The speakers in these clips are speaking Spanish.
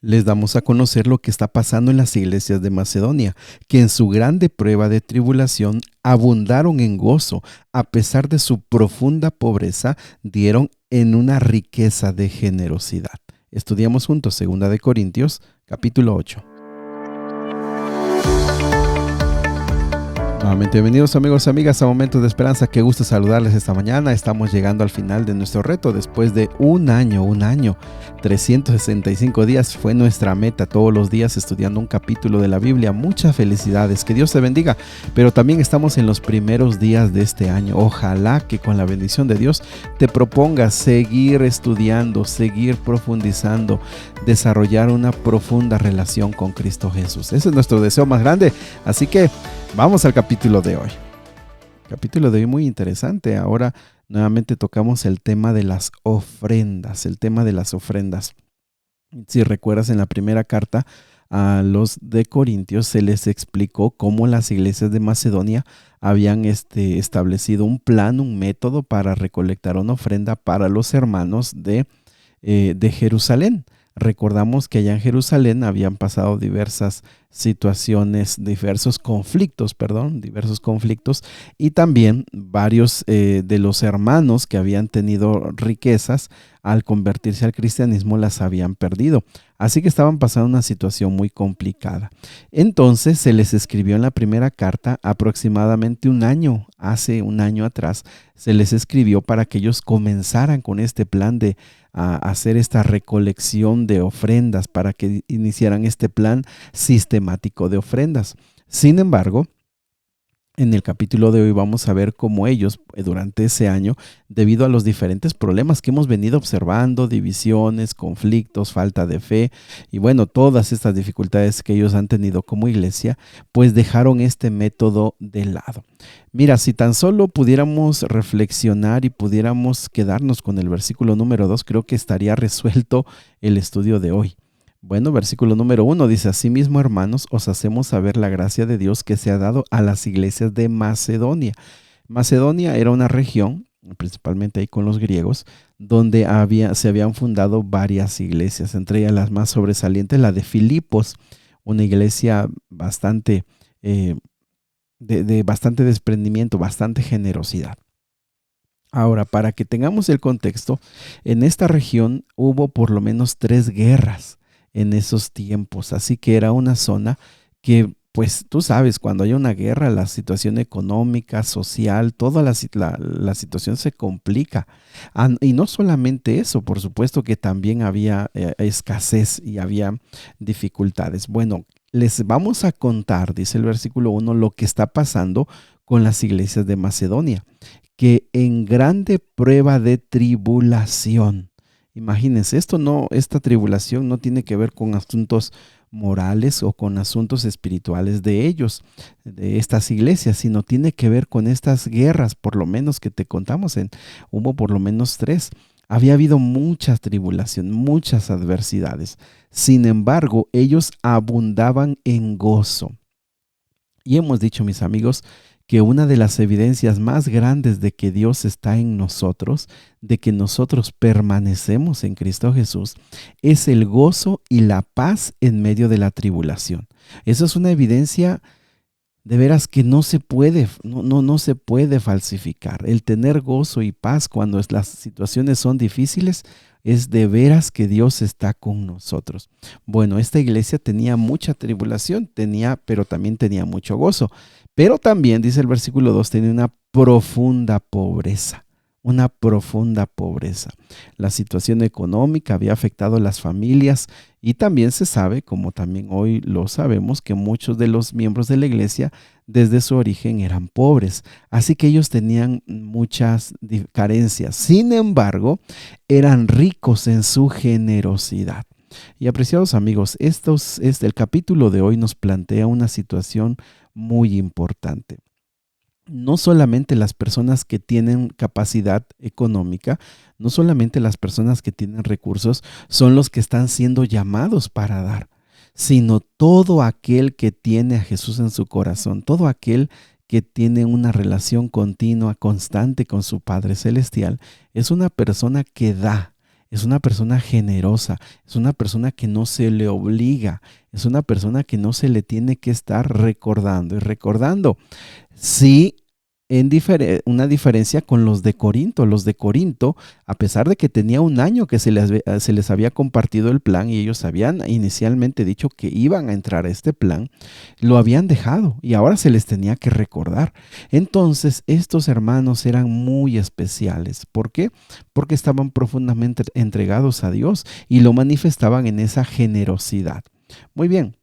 Les damos a conocer lo que está pasando en las iglesias de Macedonia, que en su grande prueba de tribulación abundaron en gozo, a pesar de su profunda pobreza, dieron en una riqueza de generosidad. Estudiamos juntos 2 Corintios, capítulo 8. Nuevamente bienvenidos amigos y amigas a Momentos de Esperanza. Qué gusto saludarles esta mañana. Estamos llegando al final de nuestro reto después de un año, 365 días fue nuestra meta, todos los días estudiando un capítulo de la Biblia. Muchas felicidades, que Dios te bendiga, pero también estamos en los primeros días de este año. Ojalá que con la bendición de Dios te propongas seguir estudiando, seguir profundizando, desarrollar una profunda relación con Cristo Jesús. Ese es nuestro deseo más grande, así que vamos al capítulo de hoy. Capítulo de hoy muy interesante. Ahora nuevamente tocamos el tema de las ofrendas, Si recuerdas, en la primera carta a los de Corintios se les explicó cómo las iglesias de Macedonia habían establecido un plan, un método para recolectar una ofrenda para los hermanos de Jerusalén. Recordamos que allá en Jerusalén habían pasado diversas situaciones, diversos conflictos, y también varios de los hermanos que habían tenido riquezas al convertirse al cristianismo las habían perdido. Así que estaban pasando una situación muy complicada. Entonces se les escribió en la primera carta aproximadamente hace un año atrás, se les escribió para que ellos comenzaran con este plan de hacer esta recolección de ofrendas, para que iniciaran este plan sistemático de ofrendas. Sin embargo, en el capítulo de hoy vamos a ver cómo ellos durante ese año, debido a los diferentes problemas que hemos venido observando, divisiones, conflictos, falta de fe y bueno, todas estas dificultades que ellos han tenido como iglesia, pues dejaron este método de lado. Mira, si tan solo pudiéramos reflexionar y pudiéramos quedarnos con el versículo número 2, creo que estaría resuelto el estudio de hoy. Bueno, versículo número 1 dice: asimismo, hermanos, os hacemos saber la gracia de Dios que se ha dado a las iglesias de Macedonia. Macedonia era una región, principalmente ahí con los griegos, donde se habían fundado varias iglesias, entre ellas las más sobresalientes, la de Filipos, una iglesia bastante de bastante desprendimiento, bastante generosidad. Ahora, para que tengamos el contexto, en esta región hubo por lo menos 3 guerras en esos tiempos, así que era una zona que, pues tú sabes, cuando hay una guerra, la situación económica, social, toda la situación se complica. Y no solamente eso, por supuesto que también había escasez y había dificultades. Bueno, les vamos a contar, dice el versículo 1, lo que está pasando con las iglesias de Macedonia, que en grande prueba de tribulación. Imagínense, esta tribulación no tiene que ver con asuntos morales o con asuntos espirituales de ellos, de estas iglesias, sino tiene que ver con estas guerras, por lo menos que te contamos, hubo por lo menos 3. Había habido mucha tribulación, muchas adversidades. Sin embargo, ellos abundaban en gozo. Y hemos dicho, mis amigos, que una de las evidencias más grandes de que Dios está en nosotros, de que nosotros permanecemos en Cristo Jesús, es el gozo y la paz en medio de la tribulación. Eso es una evidencia de veras que no se puede falsificar. El tener gozo y paz cuando las situaciones son difíciles es de veras que Dios está con nosotros. Bueno, esta iglesia tenía mucha tribulación, pero también tenía mucho gozo. Pero también, dice el versículo 2, tenía una profunda pobreza. La situación económica había afectado a las familias y también se sabe, como también hoy lo sabemos, que muchos de los miembros de la iglesia desde su origen eran pobres. Así que ellos tenían muchas carencias. Sin embargo, eran ricos en su generosidad. Y apreciados amigos, el capítulo de hoy nos plantea una situación muy importante. No solamente las personas que tienen capacidad económica, no solamente las personas que tienen recursos son los que están siendo llamados para dar, sino todo aquel que tiene a Jesús en su corazón, todo aquel que tiene una relación continua, constante con su Padre Celestial, es una persona que da. es una persona generosa, es una persona que no se le obliga, es una persona que no se le tiene que estar recordando y recordando. Sí, una diferencia con los de Corinto. Los de Corinto, a pesar de que tenía un año que se les había compartido el plan y ellos habían inicialmente dicho que iban a entrar a este plan, lo habían dejado y ahora se les tenía que recordar. Entonces, estos hermanos eran muy especiales. ¿Por qué? Porque estaban profundamente entregados a Dios y lo manifestaban en esa generosidad. Muy bien.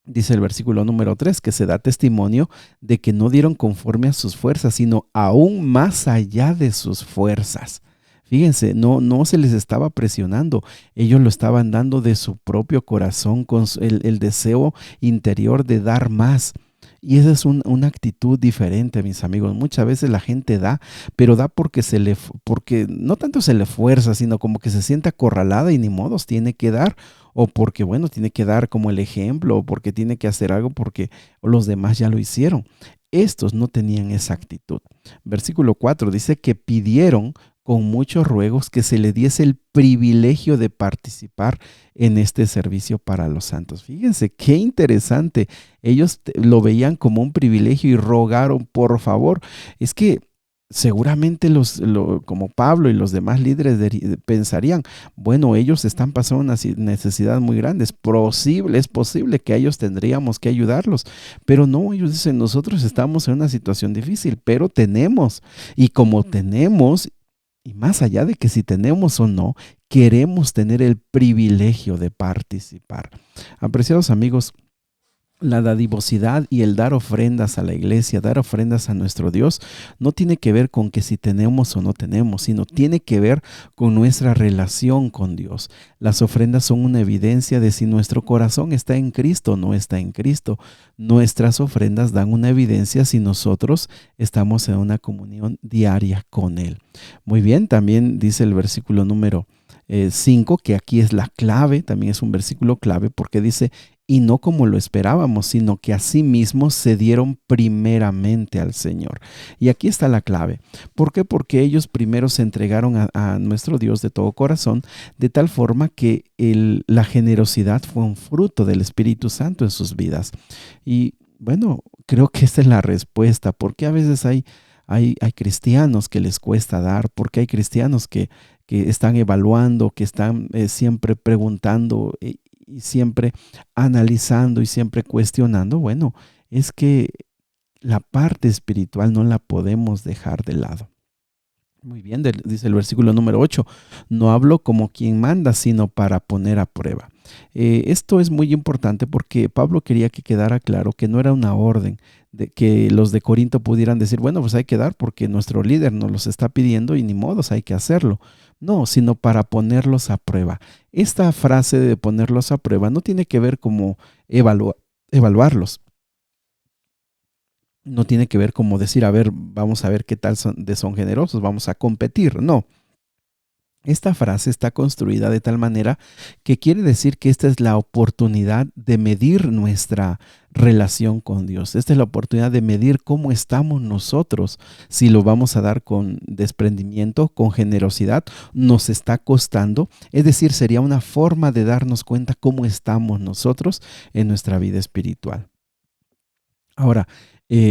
Dice el versículo número 3 que se da testimonio de que no dieron conforme a sus fuerzas, sino aún más allá de sus fuerzas. Fíjense, no se les estaba presionando, ellos lo estaban dando de su propio corazón con el deseo interior de dar más. Y esa es una actitud diferente, mis amigos. Muchas veces la gente da, pero da porque no tanto se le fuerza, sino como que se siente acorralada y ni modos tiene que dar, o porque, bueno, tiene que dar como el ejemplo, o porque tiene que hacer algo porque los demás ya lo hicieron. Estos no tenían esa actitud. Versículo 4 dice que pidieron con muchos ruegos que se le diese el privilegio de participar en este servicio para los santos. Fíjense qué interesante. Ellos lo veían como un privilegio y rogaron, por favor. Es que seguramente como Pablo y los demás líderes pensarían, bueno, ellos están pasando una necesidad muy grande. Es posible que a ellos tendríamos que ayudarlos. Pero no, ellos dicen, nosotros estamos en una situación difícil, pero tenemos. Y como tenemos, y más allá de que si tenemos o no, queremos tener el privilegio de participar. Apreciados amigos, la dadivosidad y el dar ofrendas a la iglesia, dar ofrendas a nuestro Dios, no tiene que ver con que si tenemos o no tenemos, sino tiene que ver con nuestra relación con Dios. Las ofrendas son una evidencia de si nuestro corazón está en Cristo o no está en Cristo. Nuestras ofrendas dan una evidencia si nosotros estamos en una comunión diaria con Él. Muy bien, también dice el versículo número 5, que aquí es la clave, también es un versículo clave porque dice, y no como lo esperábamos, sino que asimismo se dieron primeramente al Señor. Y aquí está la clave. ¿Por qué? Porque ellos primero se entregaron a nuestro Dios de todo corazón, de tal forma que la generosidad fue un fruto del Espíritu Santo en sus vidas. Y bueno, creo que esta es la respuesta, porque a veces hay cristianos que les cuesta dar, porque hay cristianos que están evaluando, que están siempre preguntando y siempre analizando y siempre cuestionando. Bueno, es que la parte espiritual no la podemos dejar de lado. Muy bien, dice el versículo número 8, no hablo como quien manda, sino para poner a prueba. Esto es muy importante porque Pablo quería que quedara claro que no era una orden de que los de Corinto pudieran decir, bueno, pues hay que dar porque nuestro líder nos los está pidiendo y ni modos hay que hacerlo. No, sino para ponerlos a prueba. Esta frase de ponerlos a prueba no tiene que ver como evaluarlos. No tiene que ver como decir, a ver, vamos a ver qué tal son generosos, vamos a competir. No. Esta frase está construida de tal manera que quiere decir que esta es la oportunidad de medir nuestra relación con Dios. Esta es la oportunidad de medir cómo estamos nosotros, si lo vamos a dar con desprendimiento, con generosidad, nos está costando. Es decir, sería una forma de darnos cuenta cómo estamos nosotros en nuestra vida espiritual. Ahora,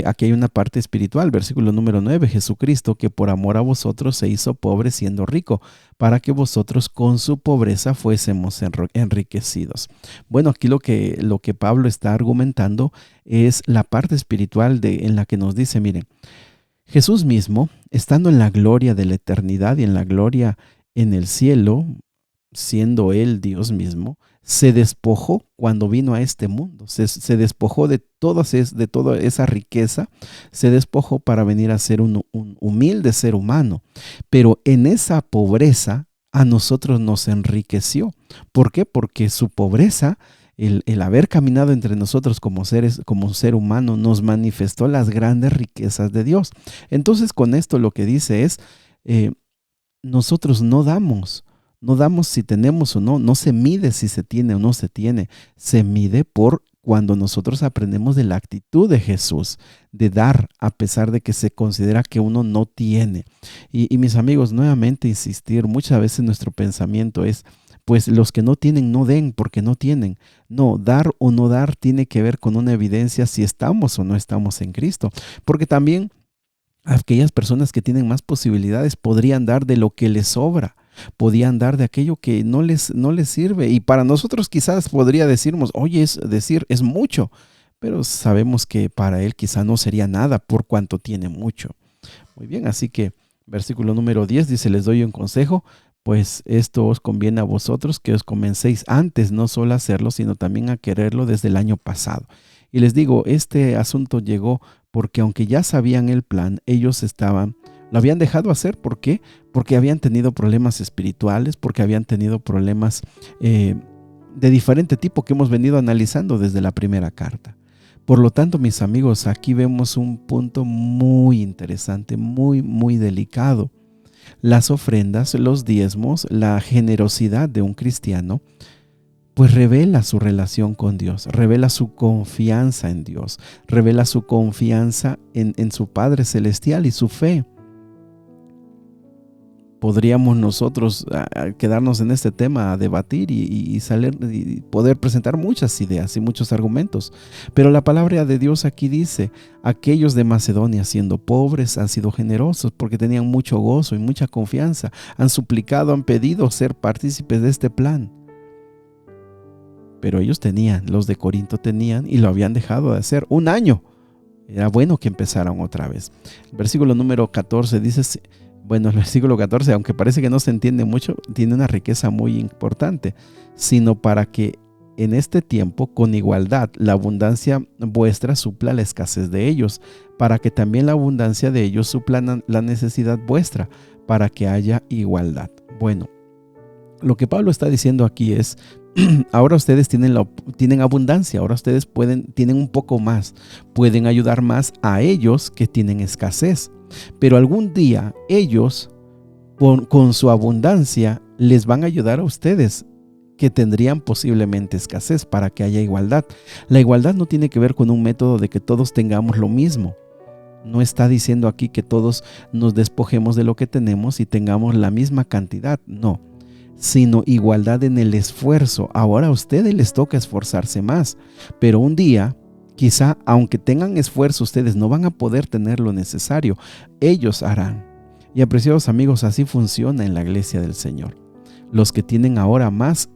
aquí hay una parte espiritual, versículo número 9, Jesucristo que por amor a vosotros se hizo pobre siendo rico, para que vosotros con su pobreza fuésemos enriquecidos. Bueno, aquí lo que Pablo está argumentando es la parte espiritual en la que nos dice, miren, Jesús mismo, estando en la gloria de la eternidad y en la gloria en el cielo, siendo Él Dios mismo, se despojó cuando vino a este mundo, se despojó de toda esa riqueza, se despojó para venir a ser un humilde ser humano, pero en esa pobreza a nosotros nos enriqueció. ¿Por qué? Porque su pobreza, el haber caminado entre nosotros como ser humano, nos manifestó las grandes riquezas de Dios. Entonces con esto lo que dice es, nosotros no damos si tenemos o no, no se mide si se tiene o no se tiene, se mide por cuando nosotros aprendemos de la actitud de Jesús, de dar a pesar de que se considera que uno no tiene. Y mis amigos, nuevamente insistir, muchas veces nuestro pensamiento es, pues los que no tienen no den porque no tienen. No, dar o no dar tiene que ver con una evidencia si estamos o no estamos en Cristo. Porque también aquellas personas que tienen más posibilidades podrían dar de lo que les sobra, podían dar de aquello que no les sirve. Y para nosotros quizás podría decirnos, oye, es mucho, pero sabemos que para él quizá no sería nada por cuanto tiene mucho. Muy bien, así que versículo número 10 dice, les doy un consejo, pues esto os conviene a vosotros que os comencéis antes no solo a hacerlo, sino también a quererlo desde el año pasado. Y les digo, este asunto llegó porque aunque ya sabían el plan, ellos lo habían dejado hacer. ¿Por qué? Porque habían tenido problemas espirituales, porque habían tenido problemas de diferente tipo que hemos venido analizando desde la primera carta. Por lo tanto, mis amigos, aquí vemos un punto muy interesante, muy, muy delicado. Las ofrendas, los diezmos, la generosidad de un cristiano, pues revela su relación con Dios, revela su confianza en Dios, revela su confianza en su Padre Celestial y su fe. Podríamos nosotros quedarnos en este tema a debatir y poder presentar muchas ideas y muchos argumentos. Pero la palabra de Dios aquí dice, aquellos de Macedonia siendo pobres han sido generosos porque tenían mucho gozo y mucha confianza. Han suplicado, han pedido ser partícipes de este plan. Pero ellos los de Corinto tenían y lo habían dejado de hacer un año. Era bueno que empezaran otra vez. El versículo número 14 dice, bueno, el versículo 14, aunque parece que no se entiende mucho, tiene una riqueza muy importante, sino para que en este tiempo, con igualdad, la abundancia vuestra supla la escasez de ellos, para que también la abundancia de ellos supla la necesidad vuestra, para que haya igualdad. Bueno, lo que Pablo está diciendo aquí es, ahora ustedes tienen abundancia, ahora ustedes tienen un poco más, pueden ayudar más a ellos que tienen escasez, pero algún día ellos con su abundancia les van a ayudar a ustedes que tendrían posiblemente escasez para que haya igualdad. La igualdad no tiene que ver con un método de que todos tengamos lo mismo. No está diciendo aquí que todos nos despojemos de lo que tenemos y tengamos la misma cantidad, no, sino igualdad en el esfuerzo. Ahora a ustedes les toca esforzarse más, pero un día, quizá aunque tengan esfuerzo, ustedes no van a poder tener lo necesario, ellos harán. Y apreciados amigos, así funciona en la iglesia del Señor. Los que tienen ahora más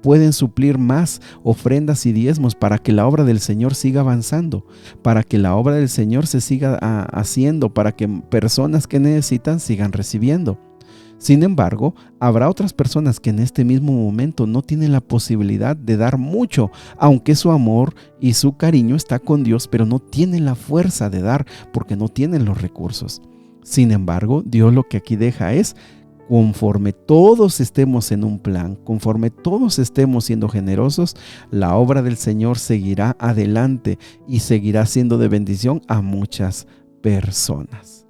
pueden suplir más ofrendas y diezmos para que la obra del Señor siga avanzando, para que la obra del Señor se siga haciendo, para que personas que necesitan sigan recibiendo. Sin embargo, habrá otras personas que en este mismo momento no tienen la posibilidad de dar mucho, aunque su amor y su cariño está con Dios, pero no tienen la fuerza de dar porque no tienen los recursos. Sin embargo, Dios lo que aquí deja es, conforme todos estemos en un plan, conforme todos estemos siendo generosos, la obra del Señor seguirá adelante y seguirá siendo de bendición a muchas personas.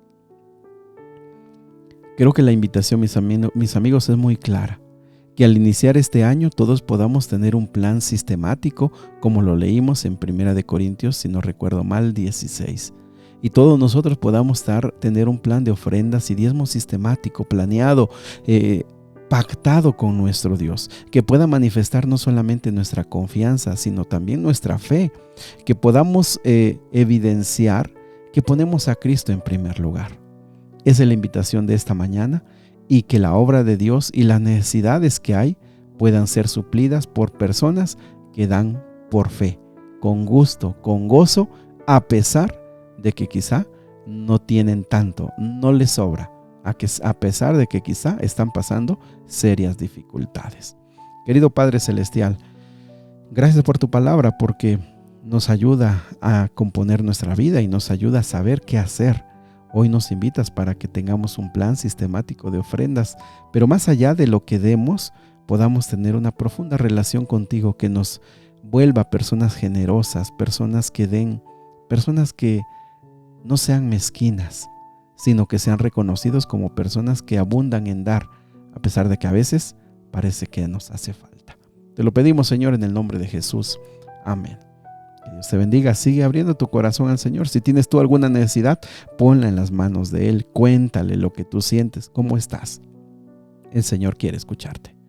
Creo que la invitación, mis amigos, es muy clara. Que al iniciar este año todos podamos tener un plan sistemático, como lo leímos en 1 Corintios, si no recuerdo mal, 16. Y todos nosotros podamos tener un plan de ofrendas y diezmo sistemático, planeado, pactado con nuestro Dios, que pueda manifestar no solamente nuestra confianza, sino también nuestra fe, que podamos evidenciar que ponemos a Cristo en primer lugar. Esa es la invitación de esta mañana, y que la obra de Dios y las necesidades que hay puedan ser suplidas por personas que dan por fe, con gusto, con gozo, a pesar de que quizá no tienen tanto, no les sobra, a pesar de que quizá están pasando serias dificultades. Querido Padre Celestial, gracias por tu palabra, porque nos ayuda a componer nuestra vida y nos ayuda a saber qué hacer. Hoy nos invitas para que tengamos un plan sistemático de ofrendas, pero más allá de lo que demos, podamos tener una profunda relación contigo que nos vuelva personas generosas, personas que den, personas que no sean mezquinas, sino que sean reconocidos como personas que abundan en dar, a pesar de que a veces parece que nos hace falta. Te lo pedimos, Señor, en el nombre de Jesús. Amén. Que Dios te bendiga. Sigue abriendo tu corazón al Señor. Si tienes tú alguna necesidad, ponla en las manos de Él. Cuéntale lo que tú sientes, cómo estás. El Señor quiere escucharte.